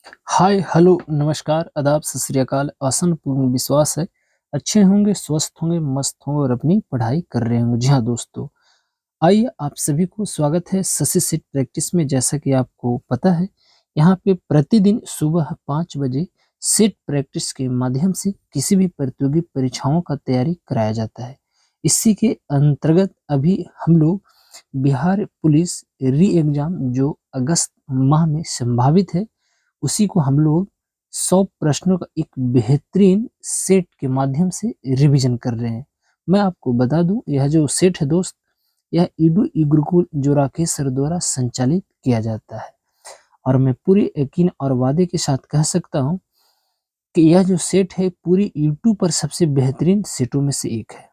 Hi hello नमस्कार आदाब सत श्री अकाल। आसन पूर्ण विश्वास है अच्छे होंगे, स्वस्थ होंगे, मस्त होंगे और अपनी पढ़ाई कर रहे होंगे। जी हाँ दोस्तों, आइए आप सभी को स्वागत है शशि सीट प्रैक्टिस में। जैसा कि आपको पता है, यहाँ पे प्रतिदिन सुबह 5 बजे सीट प्रैक्टिस के माध्यम से किसी भी प्रतियोगी परीक्षाओं का तैयारी कराया जाता है। इसी के अंतर्गत अभी हम लोग बिहार पुलिस री एग्जाम जो अगस्त माह में संभावित है, उसी को हम लोग 100 प्रश्नों का एक बेहतरीन सेट के माध्यम से रिवीजन कर रहे हैं। मैं आपको बता दूं, यह जो सेट है दोस्त, यह ईडू ई गुरुकुल जो राकेश सर द्वारा संचालित किया जाता है। और मैं पूरी यकीन और वादे के साथ कह सकता हूं कि यह जो सेट है पूरी यूट्यूब पर सबसे बेहतरीन सेटों में से एक है।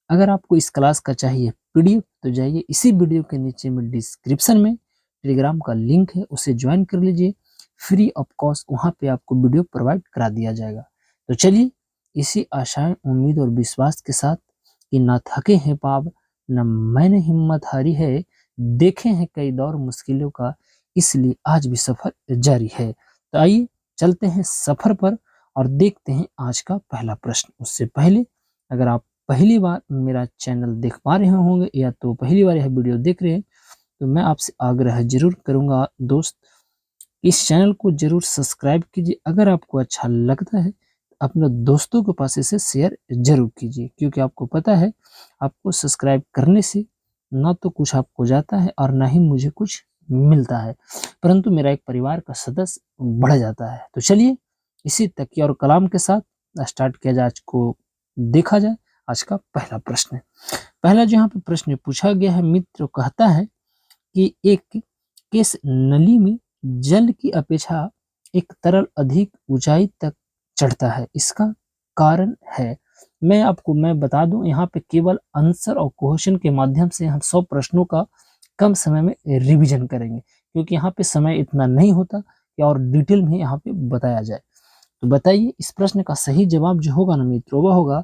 अगर आपको इस क्लास का चाहिए पीडीएफ तो जाइए इसी वीडियो के नीचे में डिस्क्रिप्शन में टेलीग्राम का लिंक है, उसे ज्वाइन कर लीजिए। फ्री ऑफ कॉस्ट वहां पे आपको वीडियो प्रोवाइड करा दिया जाएगा। तो चलिए इसी आशाएं, उम्मीद और विश्वास के साथ कि ना थके हैं पाप न मैंने हिम्मत हारी है, देखे हैं कई दौर मुश्किलों का, इसलिए आज भी सफर जारी है। तो आइए चलते हैं सफर पर और देखते हैं आज का पहला प्रश्न। उससे पहले अगर आप पहली बार मेरा चैनल देख पा रहे होंगे या तो पहली बार यह वीडियो देख रहे हैं, तो मैं आपसे आग्रह जरूर करूंगा दोस्त, इस चैनल को जरूर सब्सक्राइब कीजिए। अगर आपको अच्छा लगता है तो अपने दोस्तों के पास इसे शेयर जरूर कीजिए, क्योंकि आपको पता है आपको सब्सक्राइब करने से ना तो कुछ आपको जाता है और ना ही मुझे कुछ मिलता है, परंतु मेरा एक परिवार का सदस्य बढ़ जाता है। तो चलिए इसी तकिया और कलाम के साथ स्टार्ट किया जाए, आज को देखा जाए। आज का पहला प्रश्न, पहला जो यहाँ पे प्रश्न पूछा गया है मित्र, कहता है कि एक किस नली में जल की अपेक्षा एक तरल अधिक ऊंचाई तक चढ़ता है, इसका कारण है। मैं बता दूं, यहाँ पे केवल आंसर और क्वेश्चन के माध्यम से हम 100 प्रश्नों का कम समय में रिवीजन करेंगे, क्योंकि यहाँ पे समय इतना नहीं होता कि और डिटेल में यहाँ पे बताया जाए। तो बताइए इस प्रश्न का सही जवाब जो होगा ना मित्रों, वह होगा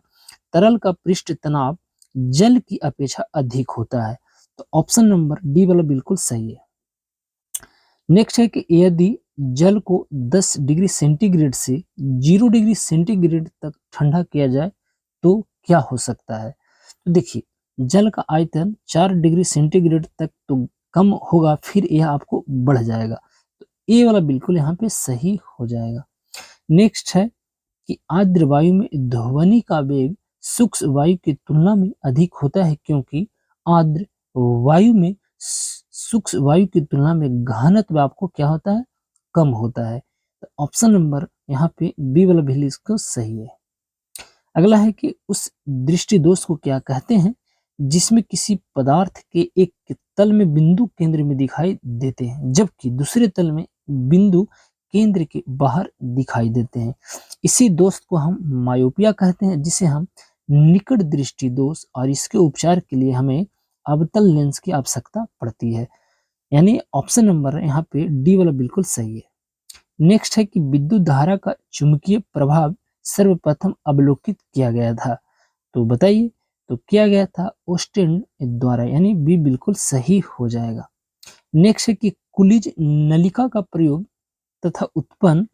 तरल का पृष्ठ तनाव जल की अपेक्षा अधिक होता है। तो ऑप्शन नंबर डी वाला बिल्कुल सही है। नेक्स्ट है कि यदि जल को 10 डिग्री सेंटीग्रेड से 0 डिग्री सेंटीग्रेड तक ठंडा किया जाए तो क्या हो सकता है। तो देखिए, जल का आयतन 4 डिग्री सेंटीग्रेड तक तो कम होगा, फिर यह आपको बढ़ जाएगा। तो ये वाला बिल्कुल यहाँ पे सही हो जाएगा। नेक्स्ट है कि आर्द्र वायु में ध्वनि का वेग शुष्क वायु की तुलना में अधिक होता है, क्योंकि आर्द्र वायु में शुष्क वायु की तुलना में घनत्व आपको क्या होता है, कम होता है। तो ऑप्शन नंबर यहाँ पे बी वाला भी इसको सही है। अगला है कि उस दृष्टि दोष को क्या कहते हैं जिसमें किसी पदार्थ के एक तल में बिंदु केंद्र में दिखाई देते हैं जबकि दूसरे तल में बिंदु केंद्र के बाहर दिखाई देते हैं। इसी दोष को हम मायोपिया कहते हैं, जिसे हम निकट दृष्टि दोष, और इसके उपचार के लिए हमें अवतल लेंस की आवश्यकता पड़ती है। यानी ऑप्शन नंबर यहाँ पे डी वाला बिल्कुल सही है। नेक्स्ट है कि विद्युत धारा का चुंबकीय प्रभाव सर्वप्रथम अवलोकित किया गया था। तो बताइए, तो किया गया था ओस्टेन द्वारा, यानी बी बिल्कुल सही हो जाएगा। नेक्स्ट है कि कुलिज नलिका का प्रयोग तथा उत्पन्न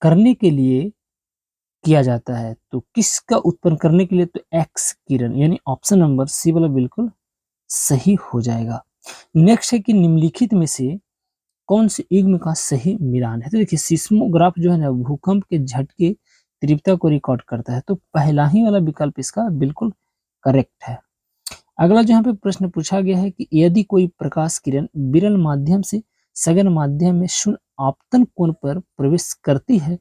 करने के लिए किया जाता है। तो किसका उत्पन्न करने के लिए, तो एक्स किरण, यानी ऑप्शन नंबर सी वाला बिल्कुल सही हो जाएगा। नेक्स्ट है कि निम्नलिखित में से कौन से युग्म का सही मिलान है। तो देखिए, सिस्मोग्राफ जो है ना, भूकंप के झटके तीव्रता को रिकॉर्ड करता है, तो पहला ही वाला विकल्प इसका बिल्कुल करेक्ट है। अगला जो यहाँ पे प्रश्न पूछा गया है कि यदि कोई प्रकाश किरण विरल माध्यम से सघन माध्यम में शून्य आपतन कोण पर प्रवेश करती है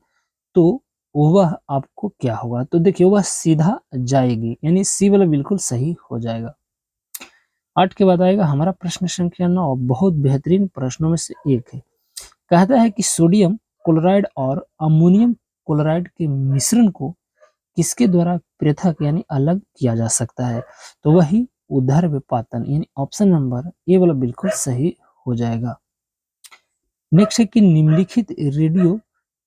तो वह आपको क्या होगा। तो देखिए, वह सीधा जाएगी, यानी सी वाला बिल्कुल सही हो जाएगा। 8 के बाद आएगा हमारा प्रश्न संख्या 9, बहुत बेहतरीन प्रश्नों में से एक है। कहता है कि सोडियम क्लोराइड और अमोनियम क्लोराइड के मिश्रण को किसके द्वारा पृथक यानी अलग किया जा सकता है। तो वही उदर्वपातन, यानी ऑप्शन नंबर ए वाला बिल्कुल सही हो जाएगा। नेक्स्ट है कि निम्नलिखित रेडियो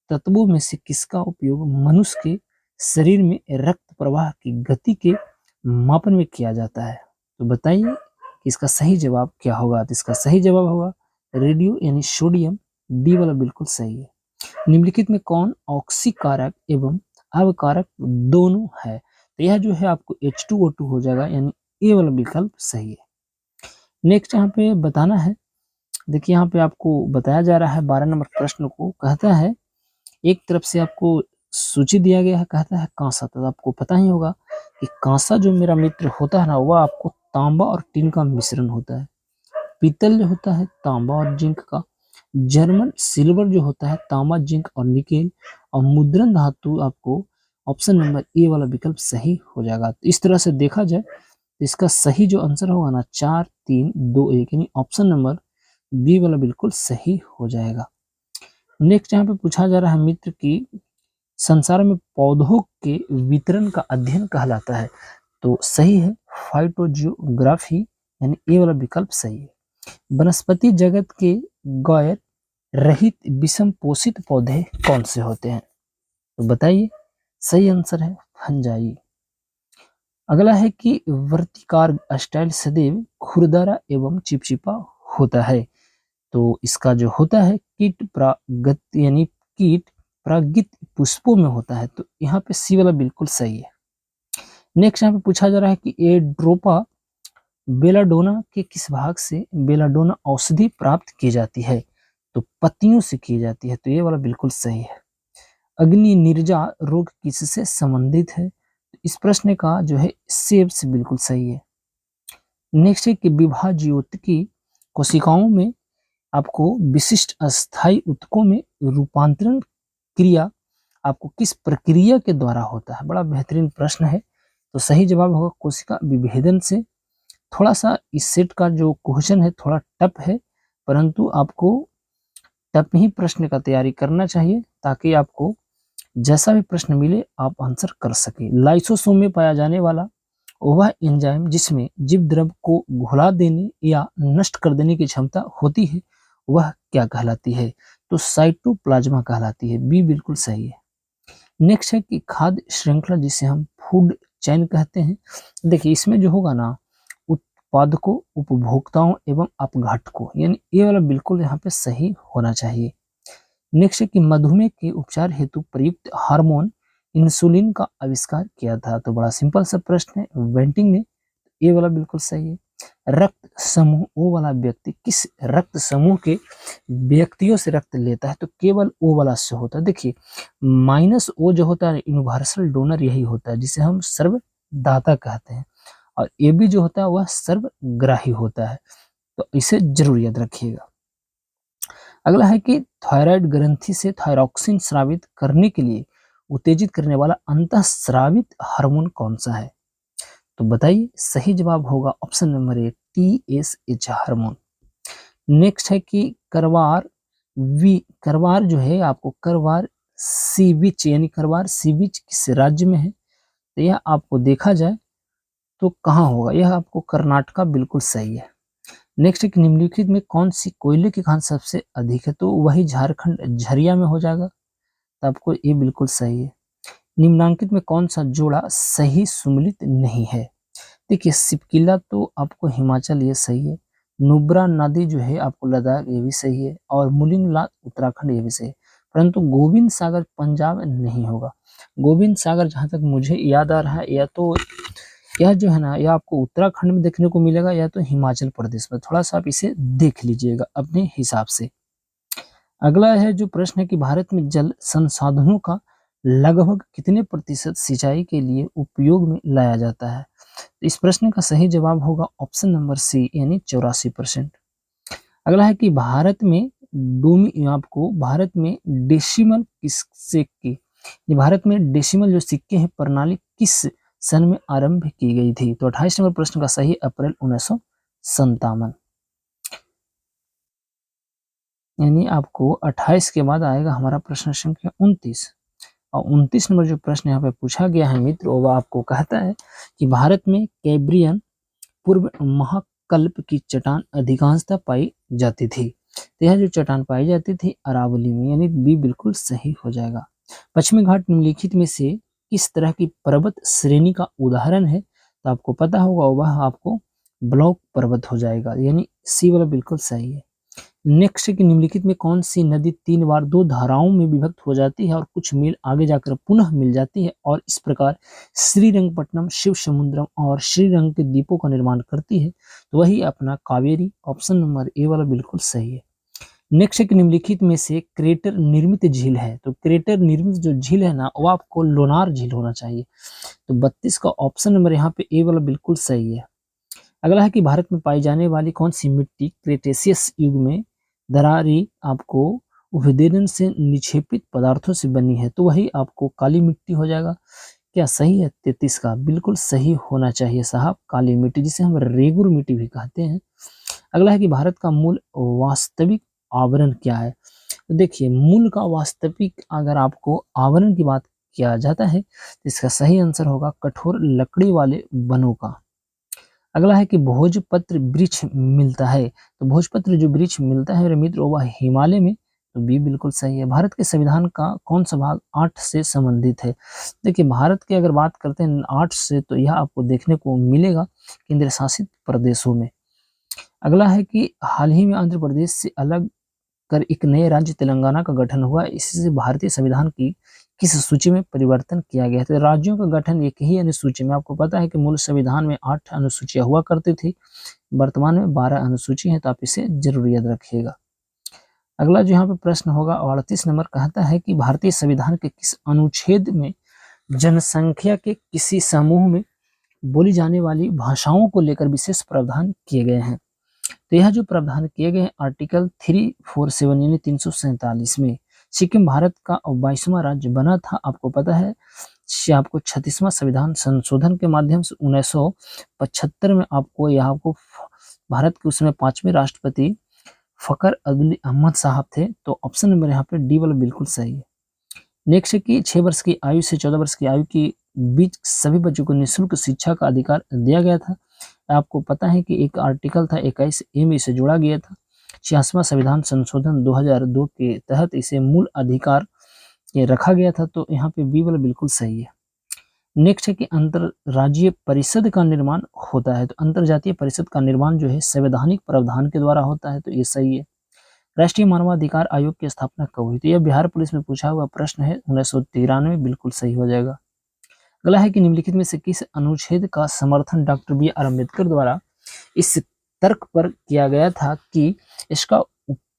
तत्वों में से किसका उपयोग मनुष्य के शरीर में रक्त प्रवाह की गति के मापन में किया जाता है। तो बताइए कि इसका सही जवाब क्या होगा। तो इसका सही जवाब होगा रेडियो, यानी सोडियम, डी वाला बिल्कुल सही है। निम्नलिखित में कौन ऑक्सीकारक एवं अवकारक दोनों है? तो यह जो है आपको H2O2 हो जाएगा, यानी ए वाला विकल्प सही है। नेक्स्ट यहाँ पे बताना है, देखिए यहाँ पे आपको बताया जा रहा है 12 नंबर प्रश्न को, कहता है एक तरफ से आपको सूची दिया गया है, कहता है कांसा। तो आपको पता ही होगा कि कांसा जो मेरा मित्र होता है ना, वह आपको तांबा और टीन का मिश्रण होता है। पीतल जो होता है तांबा और जिंक का। जर्मन सिल्वर जो होता है तांबा, जिंक और निकेल। और मुद्रण धातु आपको ऑप्शन नंबर ए वाला विकल्प सही हो जाएगा। तो इस तरह से देखा जाए तो इसका सही जो आंसर होगा ना 4 3 2 1, यानी ऑप्शन नंबर बी वाला बिल्कुल सही हो जाएगा। नेक्स्ट यहाँ पे पूछा जा रहा है मित्र की संसार में पौधों के वितरण का अध्ययन कहलाता है। तो सही है फाइटोजियोग्राफी, यानी ए वाला विकल्प सही है। वनस्पति जगत के गैर रहित विषम पोषित पौधे कौन से होते हैं? तो बताइए, सही आंसर है फंजाई। अगला है कि वर्तिकार स्टाइल सदैव खुरदरा एवं चिपचिपा होता है। तो इसका जो होता है कीट प्रागत, यानी कीट प्रागित पुष्पों में होता है। तो यहाँ पे सी वाला बिल्कुल सही है। नेक्स्ट यहाँ पे पूछा जा रहा है कि एड्रोपा बेलाडोना के किस भाग से बेलाडोना औषधि प्राप्त की जाती है? तो पत्तियों से की जाती है। तो ये वाला बिल्कुल सही है। अग्नि निर्जा रोग किससे संबंधित है? इस प्रश्न का जो है सेब से बिल्कुल सही है। नेक्स्ट है कि विभाज्योतकी कोशिकाओं में आपको विशिष्ट अस्थायी ऊतकों में रूपांतरण क्रिया आपको किस प्रक्रिया के द्वारा होता है? बड़ा बेहतरीन प्रश्न है। तो सही जवाब होगा कोशिका विभेदन से। थोड़ा सा इस सेट का जो क्वेश्चन है थोड़ा टफ है, परंतु आपको टफ ही प्रश्न का तैयारी करना चाहिए ताकि आपको जैसा भी प्रश्न मिले आप आंसर कर सके। लाइसोसोम में पाया जाने वाला वह एंजाइम जिसमें जीव द्रव को घुला देने या नष्ट कर देने की क्षमता होती है, वह क्या कहलाती है? तो साइटोप्लाज्मा कहलाती है। बी बिल्कुल सही है। नेक्स्ट है कि खाद्य श्रृंखला जिसे हम फूड चेन कहते हैं। देखिए इसमें जो होगा ना उत्पादकों, उपभोक्ताओं एवं अपघटकों, यानी ये वाला बिल्कुल यहाँ पे सही होना चाहिए। नेक्स्ट है कि मधुमेह के उपचार हेतु प्रयुक्त हार्मोन इंसुलिन का आविष्कार किया था। तो बड़ा सिंपल सा प्रश्न है, वेंटिंग ने। ये वाला बिल्कुल सही है। रक्त समूह ओ वाला व्यक्ति किस रक्त समूह के व्यक्तियों से रक्त लेता है? तो केवल ओ वाला से होता है। देखिए -O जो होता है यूनिवर्सल डोनर यही होता है, जिसे हम सर्वदाता कहते हैं। और AB जो होता है वह सर्वग्राही होता है। तो इसे जरूर याद रखिएगा। अगला है कि थायराइड ग्रंथि से थायरॉक्सिन स्रावित करने के लिए उत्तेजित करने वाला अंतःस्रावित हार्मोन कौन सा है? तो बताइए, सही जवाब होगा option number A TSH hormone. Next है कि करवार जो है आपको करवार सी बीच, यानी करवार सी बीच किस राज्य में है? तो यह आपको देखा जाए तो कहाँ होगा? यह आपको कर्नाटका बिल्कुल सही है। नेक्स्ट है कि निम्नलिखित में कौन सी कोयले की खान सबसे अधिक है? तो वही झारखंड झरिया में हो जाएगा। तो आपको ये बिल्कुल सही है। निम्नांकित में कौन सा जोड़ा सही सुमेलित नहीं है? देखिए सिपकिला तो आपको हिमाचल, ये सही है। नुब्रा नदी जो है आपको लद्दाख, ये भी सही है। और मुलिंगला उत्तराखंड, ये भी सही है। परंतु गोविंद सागर पंजाब नहीं होगा। गोविंद सागर जहाँ तक मुझे याद आ रहा है, या तो यह जो है ना, यह आपको उत्तराखंड में देखने को मिलेगा या तो हिमाचल प्रदेश में। थोड़ा सा आप इसे देख लीजिएगा अपने हिसाब से। अगला है जो प्रश्न है कि भारत में जल संसाधनों का लगभग कितने प्रतिशत सिंचाई के लिए उपयोग में लाया जाता है? इस प्रश्न का सही जवाब होगा ऑप्शन नंबर सी, यानी 84%। अगला है कि भारत में डेसिमल किस सिक्के, भारत में डेसिमल जो सिक्के हैं प्रणाली किस सन में आरंभ की गई थी? तो 28 नंबर प्रश्न का सही अप्रैल 1957, यानी आपको 28 के बाद आएगा हमारा प्रश्न संख्या 29। और 29 नंबर जो प्रश्न यहाँ पे पूछा गया है मित्र, वो आपको कहता है कि भारत में कैब्रियन पूर्व महाकल्प की चट्टान अधिकांशतः पाई जाती थी। तो यह जो चट्टान पाई जाती थी अरावली में, यानी बी बिल्कुल सही हो जाएगा। पश्चिमी घाट निम्नलिखित में से किस तरह की पर्वत श्रेणी का उदाहरण है? तो आपको पता होगा वह आपको ब्लॉक पर्वत हो जाएगा, यानी सी वाला बिल्कुल सही है। नेक्स्ट है कि निम्नलिखित में कौन सी नदी 3 बार 2 धाराओं में विभक्त हो जाती है और कुछ मील आगे जाकर पुनः मिल जाती है और इस प्रकार श्रीरंगपट्टनम, शिव समुद्रम और श्रीरंग के द्वीपों का निर्माण करती है? तो वही अपना कावेरी। ऑप्शन नंबर ए वाला बिल्कुल सही है। नेक्स्ट है कि निम्नलिखित में से क्रेटर निर्मित झील है? तो क्रेटर निर्मित जो झील है ना, वो आपको लोनार झील होना चाहिए। तो 32 का ऑप्शन नंबर यहाँ पे ए वाला बिल्कुल सही है। अगला है कि भारत में पाई जाने वाली कौन सी मिट्टी क्रेटेशियस युग में दरारी आपको उभयदेन से निक्षेपित पदार्थों से बनी है? तो वही आपको काली मिट्टी हो जाएगा। क्या सही है? 33 का बिल्कुल सही होना चाहिए साहब, काली मिट्टी, जिसे हम रेगुर मिट्टी भी कहते हैं। अगला है कि भारत का मूल वास्तविक आवरण क्या है? तो देखिए, मूल का वास्तविक अगर आपको आवरण की बात किया जाता है तो इसका सही आंसर होगा कठोर लकड़ी वाले वनों का। अगला है कि भोजपत्र वृक्ष मिलता है? तो भोजपत्र जो वृक्ष मिलता है मेरे मित्र, वह हिमालय में। तो बी बिल्कुल सही है। भारत के संविधान का कौन सा भाग 8 से संबंधित है? देखिए, भारत की अगर बात करते हैं 8 से, तो यह आपको देखने को मिलेगा केंद्र शासित प्रदेशों में। अगला है कि हाल ही में आंध्र प्रदेश से अलग कर एक नए राज्य तेलंगाना का गठन हुआ, इससे भारतीय संविधान की किस सूची में परिवर्तन किया गया? तो राज्यों का गठन एक ही अनुसूची में, आपको पता है कि मूल संविधान में 8 अनुसूचियां हुआ करती थी, वर्तमान में 12 अनुसूची है, तो आप इसे जरूर याद रखिएगा। अगला जो यहाँ पे प्रश्न होगा 38 नंबर, कहता है कि भारतीय संविधान के किस अनुच्छेद में जनसंख्या के किसी समूह में बोली जाने वाली भाषाओं को लेकर विशेष प्रावधान किए गए हैं? तो यह जो प्रावधान किए गए हैं आर्टिकल 347 यानी 347 में। सिक्किम भारत का 22वां राज्य बना था, आपको पता है। आपको 36वां संविधान संशोधन के माध्यम से 1975 में आपको यहाँ को भारत के उसमें 5वें राष्ट्रपति फकर अब्दुल अहमद साहब थे। तो ऑप्शन नंबर यहाँ पे डी वाला बिल्कुल सही है। नेक्स्ट है कि 6 वर्ष की आयु से 14 वर्ष की आयु के बीच सभी बच्चों को निःशुल्क शिक्षा का अधिकार दिया गया था। आपको पता है कि एक आर्टिकल था 21 ए में इसे जोड़ा गया था। 66वां संविधान संशोधन 2002 के तहत इसे मूल अधिकार ये रखा गया था। तो यहाँ पे बी वाला बिल्कुल सही है। नेक्स्ट है कि अंतरराज्यीय परिषद का निर्माण होता है? तो अंतरजातीय परिषद का निर्माण जो है संवैधानिक प्रावधान के द्वारा होता है, तो ये सही है। राष्ट्रीय मानवाधिकार आयोग की स्थापना कब हुई? तो यह बिहार पुलिस में पूछा हुआ प्रश्न है, 1993, बिल्कुल सही हो जाएगा। अगला है कि निम्नलिखित में से किस अनुच्छेद का समर्थन डॉक्टर बी आर अम्बेडकर द्वारा इस तर्क पर किया गया था कि इसका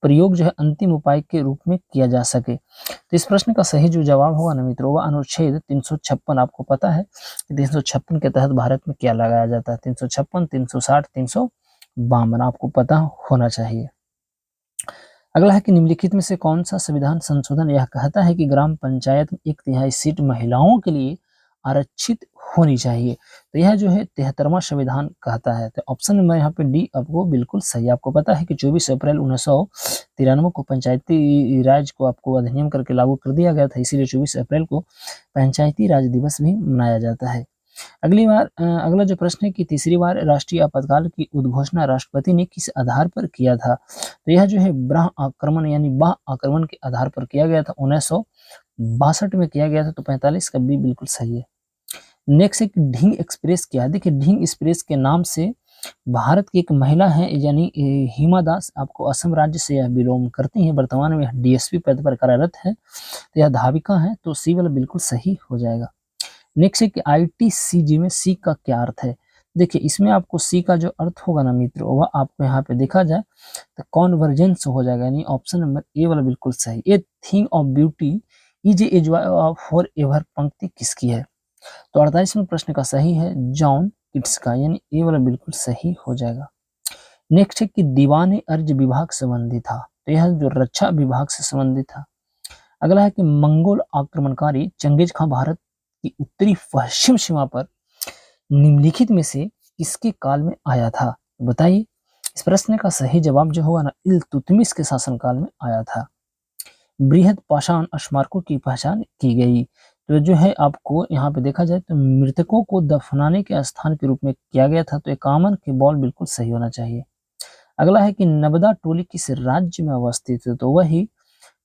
प्रयोग जो है अंतिम उपाय के रूप में किया जा सके? तो इस प्रश्न का सही जो जवाब होगा ना मित्रों, वह अनुच्छेद 356। आपको पता है कि 356 के तहत भारत में क्या लगाया जाता है? 356, 360, 352 आपको पता होना चाहिए। अगला है कि निम्नलिखित में से कौन सा संविधान संशोधन यह कहता है कि ग्राम पंचायत में 1/3 सीट महिलाओं के लिए आरक्षित होनी चाहिए? तो यह जो है 73वां संविधान कहता है। तो ऑप्शन नंबर यहाँ पे डी आपको बिल्कुल सही। आपको पता है कि 24 अप्रैल 1993 को पंचायती राज को आपको अधिनियम करके लागू कर दिया गया था, इसीलिए 24 अप्रैल को पंचायती राज दिवस भी मनाया जाता है। अगला जो प्रश्न है कि तीसरी बार राष्ट्रीय आपातकाल की उद्घोषणा राष्ट्रपति ने किस आधार पर किया था? तो यह जो है ब्राह आक्रमण यानी बाह आक्रमण के आधार पर किया गया था, 1962 में किया गया था। तो 45 का बी बिल्कुल सही है। नेक्स्ट है कि ढींग एक्सप्रेस क्या है? देखिए, ढींग एक्सप्रेस के नाम से भारत की एक महिला है यानी हिमा दास, आपको असम राज्य से यह बिलोंग करती हैं, वर्तमान में डीएसपी पद पर कार्यरत है। तो यह धाविका है, तो सी वाला बिल्कुल सही हो जाएगा। नेक्स्ट है कि ITCG में सी का क्या अर्थ है? देखिए, इसमें आपको सी का जो अर्थ होगा ना मित्रों, वह आपको यहाँ पे देखा जाए तो कॉन्वर्जेंस हो जाएगा, यानी ऑप्शन नंबर ए वाला बिल्कुल सही। A thing of beauty is a joy for ever पंक्ति किसकी है? तो 48वें प्रश्न का सही है जॉन किट्स का, यानी ए वाला बिल्कुल सही हो जाएगा। नेक्स्ट है कि दीवान अर्ज विभाग संबंधी था? तो यह जो रक्षा विभाग से संबंधित था। अगला है कि मंगोल आक्रमणकारी चंगेज खां भारत की उत्तरी पश्चिम सीमा पर निम्नलिखित में से किसके काल में आया था? बताइए। इस प्रश्न का सही जवाब जो होगा ना, इल्तुतमिश के शासनकाल में आया था। बृहद पाषाण स्मारकों की पहचान की गई। तो जो है आपको यहाँ पे देखा जाए तो मृतकों को दफनाने के स्थान के रूप में किया गया था। तो एक कामन के बॉल बिल्कुल सही होना चाहिए। अगला है कि नर्मदा टोली किस राज्य में अवस्थित है? तो वही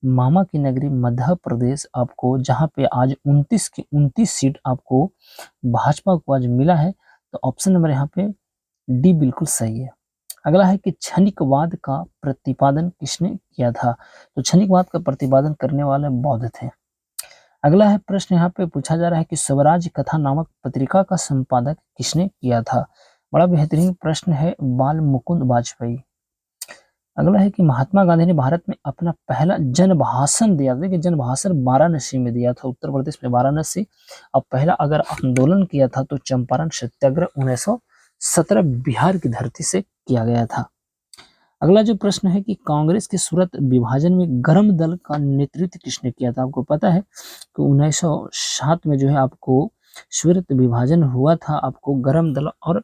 मामा की नगरी मध्य प्रदेश, आपको जहां पे आज 29 की 29 सीट आपको भाजपा को आज मिला है। तो ऑप्शन नंबर यहाँ पे डी बिल्कुल सही है। अगला है कि क्षणिकवाद का प्रतिपादन किसने किया था? तो क्षणिकवाद का प्रतिपादन करने वाले बौद्ध थे। अगला है प्रश्न यहाँ पे पूछा जा रहा है कि स्वराज कथा नामक पत्रिका का संपादक किसने किया था? बड़ा बेहतरीन प्रश्न है, बाल मुकुंद वाजपेयी। अगला है कि महात्मा गांधी ने भारत में अपना पहला जन भाषण दिया। देखिए जन भाषण वाराणसी में दिया था, उत्तर प्रदेश में वाराणसी। अब पहला अगर आंदोलन किया था तो चंपारण सत्याग्रह 1917 बिहार की धरती से किया गया था। अगला जो प्रश्न है कि कांग्रेस के सूरत विभाजन में गरम दल का नेतृत्व किसने किया था? आपको पता है कि 1907 में जो है आपको सूरत विभाजन हुआ था, आपको गरम दल और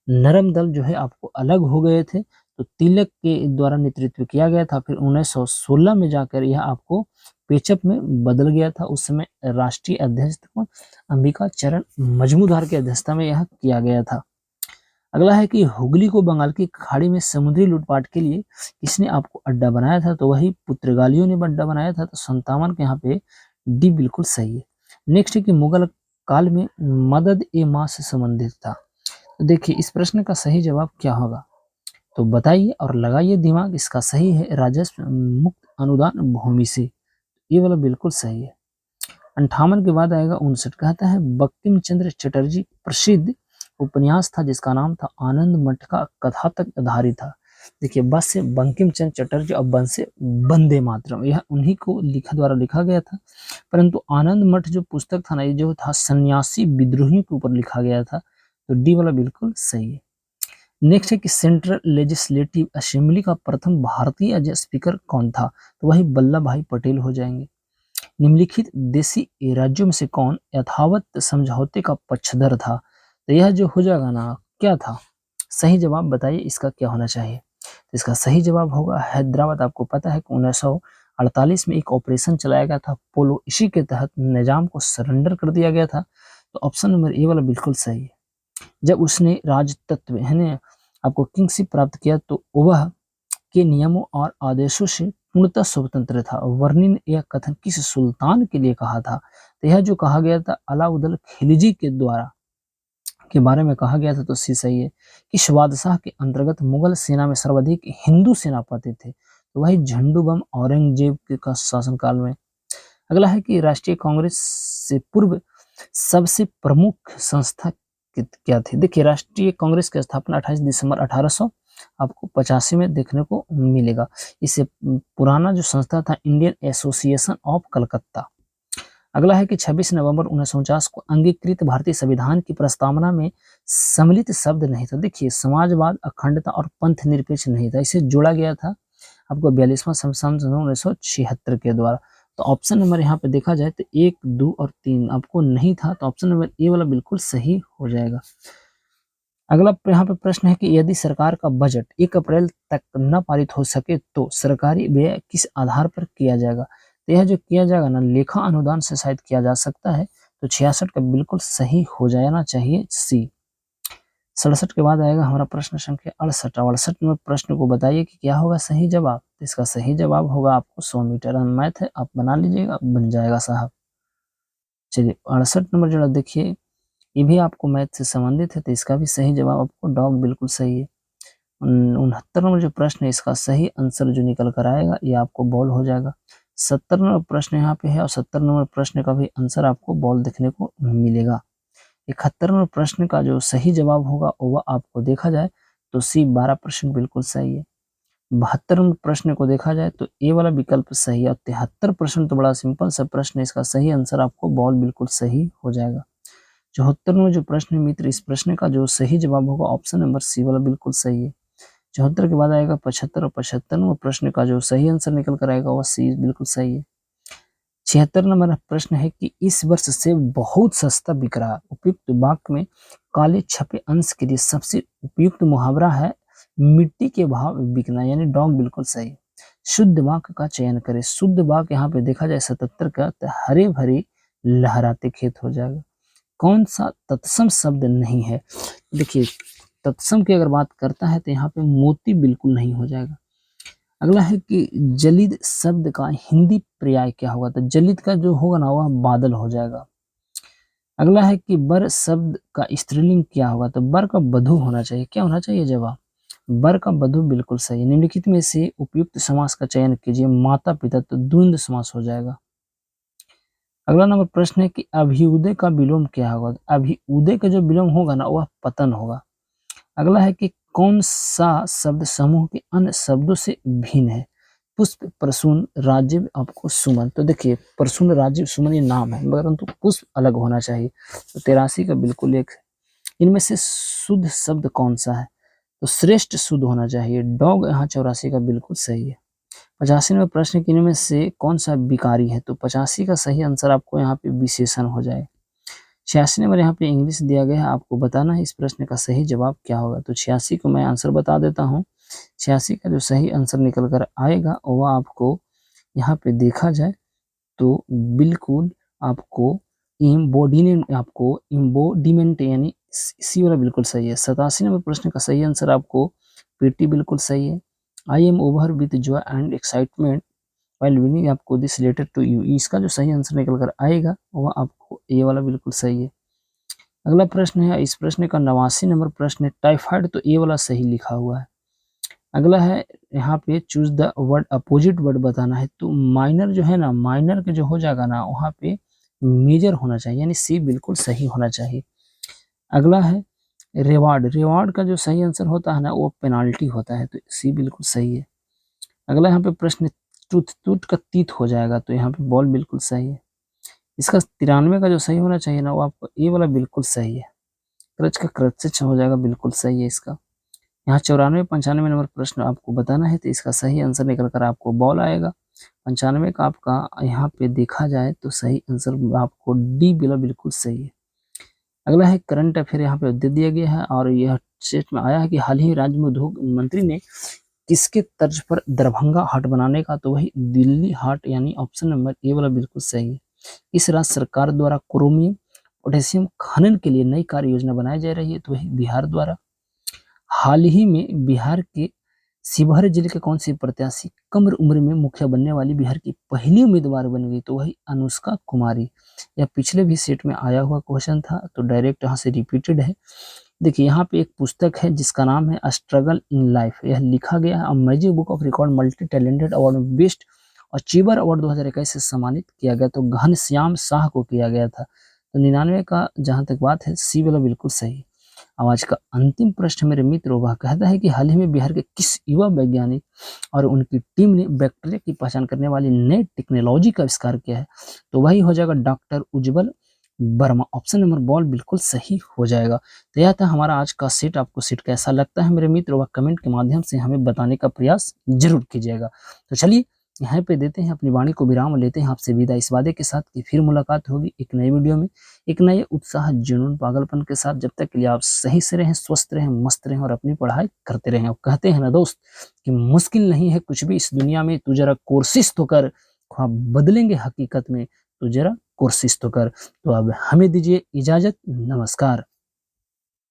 नरम दल जो है आपको अलग हो गए थे, तो तिलक के द्वारा नेतृत्व किया गया था। फिर 1916 में जाकर यह आपको पेचअप में बदल गया था। उस समय राष्ट्रीय अध्यक्ष को अंबिका चरण मजमूदार की अध्यक्षता में यह किया गया था। अगला है कि हुगली को बंगाल की खाड़ी में समुद्री लूटपाट के लिए किसने आपको अड्डा बनाया था? तो वही पुर्तगालियों ने अड्डा बनाया था। तो 57 के यहाँ पे डी बिल्कुल सही है। नेक्स्ट है कि मुगल काल में मदद ए माँ से संबंधित था। तो देखिए इस प्रश्न का सही जवाब क्या होगा, तो बताइए और लगाइए दिमाग। इसका सही है राजस्व मुक्त अनुदान भूमि से, ये वाला बिल्कुल सही है। 58 के बाद आएगा 59। कहता है बंकिम चंद्र चटर्जी प्रसिद्ध उपन्यास था जिसका नाम था आनंद मठ का कथा तक आधारित था। देखिए बस से बंकिम चंद्र चटर्जी और बन से वंदे मातरम, यह उन्हीं को द्वारा लिखा गया था। परंतु आनंद मठ जो पुस्तक था ना, ये जो था सन्यासी विद्रोहियों के ऊपर लिखा गया था। तो डी वाला बिल्कुल सही है। नेक्स्ट है कि सेंट्रल लेजिस्लेटिव असेंबली का प्रथम भारतीय स्पीकर कौन था? तो वही वल्लभ भाई पटेल हो जाएंगे। निम्नलिखित देशी राज्यों में से कौन यथावत समझौते का पक्षधर था? तो यह जो हो जाएगा ना, क्या था सही जवाब बताइए, इसका क्या होना चाहिए? तो इसका सही जवाब होगा हैदराबाद। आपको पता है कि 1948 में एक ऑपरेशन चलाया गया था पोलो, इसी के तहत निजाम को सरेंडर कर दिया गया था। तो ऑप्शन नंबर ए वाला बिल्कुल सही है। जब उसने राजतत्व है आपको किंगशिप प्राप्त किया तो वह के नियमों और आदेशों से पूर्णतः स्वतंत्र था। वर्णिन यह कथन किस सुल्तान के लिए कहा था? तो यह जो कहा गया था अलाउद्दीन खिलजी के द्वारा के बारे में कहा गया था। तो सी सही है कि बादशाह के अंतर्गत मुगल सेना में सर्वाधिक हिंदू सेनापति थे, तो वही झंडू बम औरंगजेब के का शासनकाल में। अगला है कि राष्ट्रीय कांग्रेस से पूर्व सबसे प्रमुख संस्था क्या थी? देखिए राष्ट्रीय कांग्रेस की स्थापना 28 दिसंबर 1800 आपको 85 में देखने को मिलेगा। इससे पुराना जो संस्था था इंडियन एसोसिएशन ऑफ कलकत्ता। अगला है कि 26 नवंबर 1949 को अंगीकृत भारतीय संविधान की प्रस्तावना में सम्मिलित शब्द नहीं था। देखिए समाजवाद, अखंडता और पंथ निरपेक्ष नहीं था, इसे जोड़ा गया था आपको 42वां संविधान 1976 के द्वारा। तो ऑप्शन नंबर यहाँ पे देखा जाए तो 1, 2 और 3 आपको नहीं था, तो ऑप्शन नंबर ए वाला बिल्कुल सही हो जाएगा। अगला यहाँ पे प्रश्न है कि यदि सरकार का बजट 1 अप्रैल तक न पारित हो सके तो सरकारी व्यय किस आधार पर किया जाएगा? तो यह जो किया जाएगा ना, लेखा अनुदान से शायद किया जा सकता है। तो 66 का बिल्कुल सही हो जाना चाहिए सी। 67 के बाद आएगा हमारा प्रश्न संख्या 68। 68 नंबर प्रश्न को बताइए कि क्या होगा सही जवाब? तो इसका सही जवाब होगा आपको 100 मीटर। मैथ है, आप बना लीजिएगा, बन जाएगा साहब। चलिए 68 नंबर जो देखिए, ये भी आपको मैथ से संबंधित है, तो इसका भी सही जवाब आपको डॉग बिल्कुल सही है। 69 नंबर जो प्रश्न है, इसका सही आंसर जो निकल कर आएगा ये आपको बॉल हो जाएगा। 70 नंबर प्रश्न यहाँ पे है और 70 नंबर प्रश्न का भी आंसर आपको बॉल देखने को मिलेगा। 71 नंबर प्रश्न का जो सही जवाब होगा वह आपको देखा जाए तो सी 12% बिल्कुल सही है। 72 नंबर प्रश्न को देखा जाए तो ए वाला विकल्प सही है। और 73% तो बड़ा सिंपल सा प्रश्न है, इसका सही आंसर आपको बॉल बिल्कुल सही हो जाएगा। 74 में जो प्रश्न है मित्र, इस प्रश्न का जो सही जवाब होगा ऑप्शन नंबर सी वाला बिल्कुल सही है। 74 के बाद आएगा 75 और 75 प्रश्न का जो सही आंसर निकल कर आएगा वह सी बिल्कुल सही है। 76 नंबर प्रश्न है कि इस वर्ष सेब बहुत सस्ता बिक रहा। उपयुक्त वाक्य में काले छपे अंश के लिए सबसे उपयुक्त मुहावरा है मिट्टी के भाव बिकना, यानी डॉग बिल्कुल सही। शुद्ध वाक्य का चयन करें। शुद्ध वाक्य यहाँ पे देखा जाए 77 का, तो हरे भरे लहराते खेत हो जाएगा। कौन सा तत्सम शब्द नहीं है? देखिए तत्सम की अगर बात करता है तो यहाँ पे मोती बिल्कुल नहीं हो जाएगा। अगला है कि जलिद शब्द का हिंदी पर्याय क्या होगा? तो जलिद का जो होगा ना वह बादल हो जाएगा। अगला है कि बर शब्द का स्त्रीलिंग क्या होगा? तो बर का बधू होना चाहिए। क्या होना चाहिए जवाब? बर का बधु बिल्कुल सही है। निम्नलिखित में से उपयुक्त समास का चयन कीजिए। माता पिता तो द्वंद्व समास हो जाएगा। अगला नंबर प्रश्न है कि अभ्युदय का विलोम क्या होगा। अभ्युदय का जो विलोम होगा ना वह पतन होगा। अगला है कि कौन सा शब्द समूह के अन्य शब्दों से भिन्न है। पुष्प, प्रसून, राजीव, आपको सुमन। तो देखिए प्रसून, राजीव, सुमन ये नाम है परंतु पुष्प अलग होना चाहिए। तो 83 का बिल्कुल एक है। इनमें से शुद्ध शब्द कौन सा है। तो श्रेष्ठ शुद्ध होना चाहिए। डॉग यहाँ 84 का बिल्कुल सही है। 85 में प्रश्न कि इनमें से कौन सा विकारी है। तो 85 का सही आंसर आपको यहाँ पे विशेषण हो जाए। 86 नंबर यहाँ पे इंग्लिश दिया गया है, आपको बताना है इस प्रश्न का सही जवाब क्या होगा। तो 86 को मैं आंसर बता देता हूँ। 86 का जो सही आंसर निकल कर आएगा वह आपको यहाँ पे देखा जाए तो बिल्कुल आपको इम्बोडिमेंट यानी सी वाला बिल्कुल सही है। 87 नंबर प्रश्न का सही आंसर आपको पीटी बिल्कुल सही है। I am over with Joy and excitement while winning, आपको दिस लेटर टू यू, इसका जो सही आंसर निकल कर आएगा वह आपको ये वाला बिल्कुल सही है। अगला प्रश्न है, इस प्रश्न का 89 नंबर प्रश्न है टाइफाइड, तो ये वाला सही लिखा हुआ है। अगला है यहाँ पे choose the word, opposite word बताना है। तो माइनर जो है ना, माइनर के जो हो जाएगा ना वहाँ पे मेजर होना चाहिए, यानी सी बिल्कुल सही होना चाहिए। अगला है रिवार्ड, रिवार्ड का जो सही आंसर होता है ना वो पेनाल्टी होता है, तो सी बिल्कुल सही है। अगला यहाँ पे प्रश्न टूथ, टूथ का तीत हो जाएगा, तो यहाँ पे बॉल बिल्कुल सही है। इसका 93 का जो सही होना चाहिए ना वो आपको ये वाला बिल्कुल सही है। क्रच का क्रच हो जाएगा, बिल्कुल सही है इसका। यहाँ 94 95 नंबर प्रश्न आपको बताना है, तो इसका सही आंसर निकल कर आपको बॉल आएगा। 95 का आपका यहाँ पे देखा जाए तो सही आंसर आपको डी बिला बिल्कुल सही है। अगला है करंट अफेयर, यहाँ पे दे दिया गया है और यह स्टेट में आया है कि हाल ही राज्य में उद्योग मंत्री ने किसके तर्ज पर दरभंगा हाट बनाने का, तो वही दिल्ली हाट, यानी ऑप्शन नंबर ए वाला बिल्कुल सही है। इस राज्य सरकार द्वारा क्रोमियम पोटेशियम खनन के लिए नई कार्य योजना बनाई जा रही है, तो वही बिहार द्वारा। हाल ही में बिहार के शिवहर जिले के कौन सी प्रत्याशी कम उम्र में मुखिया बनने वाली बिहार की पहली उम्मीदवार बन गई, तो वही अनुष्का कुमारी। यह पिछले भी सेट में आया हुआ क्वेश्चन था, तो डायरेक्ट यहाँ से रिपीटेड है। देखिए यहाँ पे एक पुस्तक है जिसका नाम है स्ट्रगल इन लाइफ, यह लिखा गया है amazing book of record multi talented award में बेस्ट अचीवर अवार्ड 2021 से सम्मानित किया गया, तो घनश्याम शाह को किया गया था। तो 99 का जहां तक बात है सी वाला बिल्कुल सही। अब आज का अंतिम प्रश्न मेरे मित्र वह कहता है कि हाल ही में बिहार के किस युवा वैज्ञानिक और उनकी टीम ने बैक्टीरिया की पहचान करने वाली नई टेक्नोलॉजी का आविष्कार किया है, तो वही हो जाएगा डॉक्टर उज्जवल वर्मा। ऑप्शन नंबर बॉल बिल्कुल सही हो जाएगा। तो यह था हमारा आज का सेट। आपको सेट कैसा लगता है मेरे मित्र, वह कमेंट के माध्यम से हमें बताने का प्रयास जरूर कीजिएगा। तो चलिए यहाँ पे देते हैं अपनी वाणी को विराम, लेते हैं आपसे विदा इस वादे के साथ कि फिर मुलाकात होगी एक नई वीडियो में, एक नए उत्साह, जुनून, पागलपन के साथ। जब तक के लिए आप सही से रहें, स्वस्थ रहें, मस्त रहें और अपनी पढ़ाई करते रहें। और कहते हैं ना दोस्त कि मुश्किल नहीं है कुछ भी इस दुनिया में, तू जरा कोशिश तो कर, ख्वाब बदलेंगे हकीकत में, तू जरा कोशिश तो कर। तो अब हमें दीजिए इजाजत, नमस्कार।